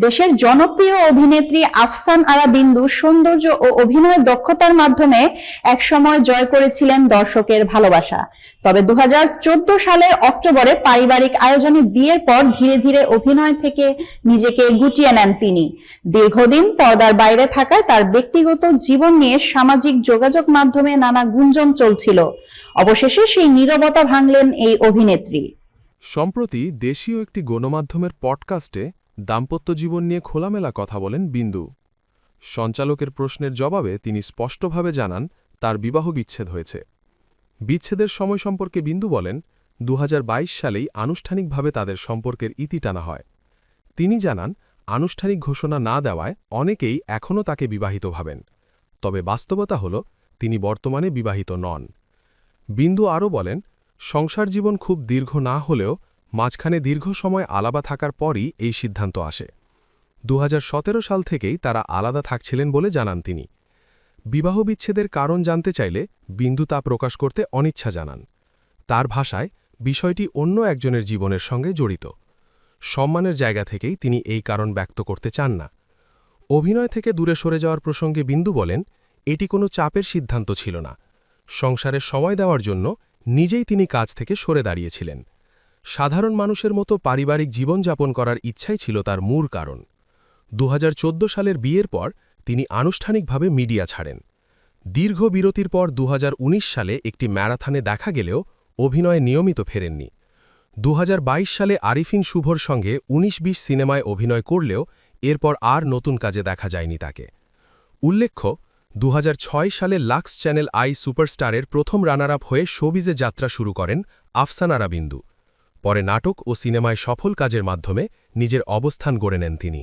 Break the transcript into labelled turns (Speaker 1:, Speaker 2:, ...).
Speaker 1: দেশের জনপ্রিয় অভিনেত্রী আফসান আরা বিন্দু সৌন্দর্য ও অভিনয় দক্ষতার মাধ্যমে একসময় জয় করেছিলেন দর্শকের ভালোবাসা। তবে 2014 সালের অক্টোবরে পারিবারিক আয়োজনে বিয়ের পর ধীরে ধীরে অভিনয় থেকে নিজেকে গুটিয়ে নেন তিনি। দীর্ঘদিন পর্দার বাইরে থাকায় তার ব্যক্তিগত জীবন নিয়ে সামাজিক যোগাযোগ মাধ্যমে নানা গুঞ্জন চলছিল। অবশেষে সেই নীরবতা ভাঙলেন এই অভিনেত্রী।
Speaker 2: সম্প্রতি দেশীয় একটি গণমাধ্যমের পডকাস্টে দাম্পত্য জীবন নিয়ে খোলামেলা কথা বলেন বিন্দু। সঞ্চালকের প্রশ্নের জবাবে তিনি স্পষ্টভাবে জানান তার বিবাহ বিচ্ছেদ হয়েছে। বিচ্ছেদের সময় সম্পর্কে বিন্দু বলেন, 2022 সালেই আনুষ্ঠানিকভাবে তাদের সম্পর্কের ইতি টানা হয়। তিনি জানান, আনুষ্ঠানিক ঘোষণা না দেওয়ায় অনেকেই এখনও তাকে বিবাহিত ভাবেন, তবে বাস্তবতা হল তিনি বর্তমানে বিবাহিত নন। বিন্দু আরও বলেন, সংসার জীবন খুব দীর্ঘ না হলেও মাঝখানে দীর্ঘ সময় আলাদা থাকার পরই এই সিদ্ধান্ত আসে। 2017 সাল থেকেই তারা আলাদা থাকছিলেন বলে জানান তিনি। বিবাহ বিচ্ছেদের কারণ জানতে চাইলে বিন্দু তা প্রকাশ করতে অনিচ্ছা জানান। তার ভাষায় বিষয়টি অন্য একজনের জীবনের সঙ্গে জড়িত। সম্মানের জায়গা থেকেই তিনি এই কারণ ব্যক্ত করতে চান না। অভিনয় থেকে দূরে সরে যাওয়ার প্রসঙ্গে বিন্দু বলেন, এটি কোনো চাপের সিদ্ধান্ত ছিল না। সংসারে সময় দেওয়ার জন্য নিজেই তিনি কাজ থেকে সরে দাঁড়িয়েছিলেন। সাধারণ মানুষের মতো পারিবারিক জীবনযাপন করার ইচ্ছাই ছিল তার মূল কারণ। 2014 সালের বিয়ের পর তিনি আনুষ্ঠানিকভাবে মিডিয়া ছাড়েন। দীর্ঘ বিরতির পর 2019 সালে একটি ম্যারাথনে দেখা গেলেও অভিনয়ে নিয়মিত ফেরেননি। 2022 সালে আরিফিন শুভর সঙ্গে 19-20 সিনেমায় অভিনয় করলেও এরপর আর নতুন কাজে দেখা যায়নি তাকে। উল্লেখ্য, 2006 সালে লাক্স চ্যানেল আই সুপারস্টারের প্রথম রানার আপ হয়ে শোবিজে যাত্রা শুরু করেন আফসান আরা বিন্দু। পরে নাটক ও সিনেমায় সফল কাজের মাধ্যমে নিজের অবস্থান গড়ে নেন তিনি।